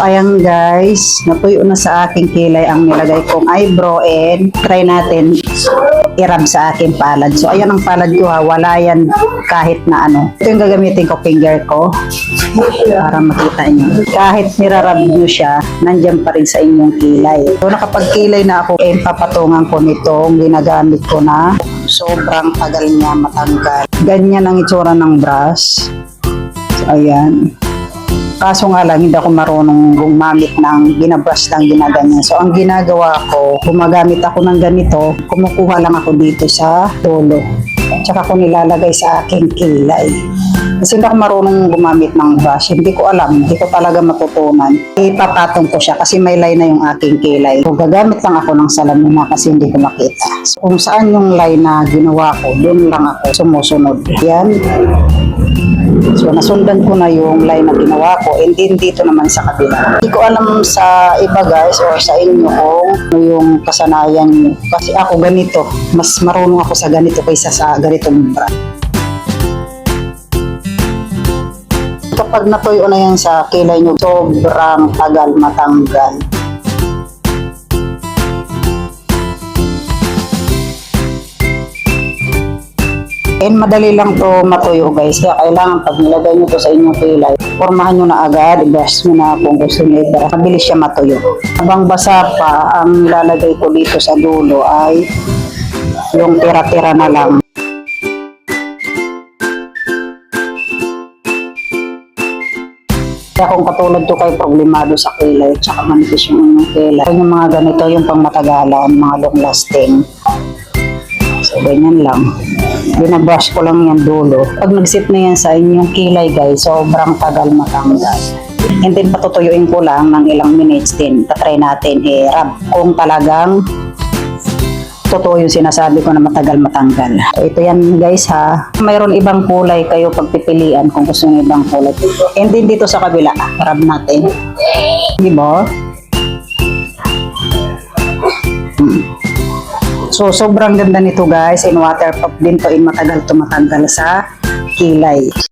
Ayan guys, natuyo na sa aking kilay ang nilagay kong eyebrow and try natin i-rub sa aking palad. So ayan ang palad ko ha, wala yan kahit na ano. Ito yung gagamitin ko, finger ko para makita nyo. Kahit nirarab nyo siya, nandyan pa rin sa inyong kilay. So nakapagkilay na ako, papatungan ko nitong ginagamit ko na sobrang tagal niya matanggal. Ganyan ang itsura ng brush. So ayan. Kaso nga lang, hindi ako marunong gumamit ng ginabrush lang ginaganyan. So, ang ginagawa ko, gumagamit ako ng ganito, kumukuha lang ako dito sa dulo. Tsaka ko nilalagay sa aking kilay. Kasi hindi ako marunong gumamit ng brush. Hindi ko alam, hindi ko talaga matutunan. Ipapatong ko siya kasi may line na yung aking kilay. So, gagamit lang ako ng salamin kasi hindi ko makita. So, kung saan yung line na ginawa ko, doon lang ako sumusunod. Yan. So, nasundan ko na yung line na ginawa ko and then dito naman sa kabila. Hindi ko alam sa iba guys or sa inyo kung ano yung kasanayan nyo. Kasi ako ganito, mas marunong ako sa ganito kaysa sa ganitong brand. Kapag natuyo na yan sa kilay nyo, sobrang tagal matanggal. And madali lang to matuyo guys. Kaya kailangan pag nilagay nyo to sa inyong kilay, formahan nyo na agad, i-brush nyo na kung gusto nyo i-brush. Mabilis siya matuyo. Habang basa pa, ang nilalagay ko dito sa dulo ay yung tira-tira na lang. Kaya kung katulad to kayo problemado sa kilay, tsaka manipis yung inyong kilay. Yung mga ganito, yung pang matagalan, mga long lasting. So, ganyan lang. Binabrush ko lang yan dulo. Pag nag-sit na yan sa inyong kilay guys, sobrang tagal matanggal. And then patutuyuin ko lang ng ilang minutes din. Tatry natin i-rub kung talagang totoo yung sinasabi ko na matagal matanggal. So, ito yan guys ha. Mayroon ibang kulay kayo pagpipilian kung gusto nyo ibang kulay. And then dito sa kabila, rub natin. Di ba? So, sobrang ganda nito guys. In waterproof din to, in matagal tumatanggal sa kilay.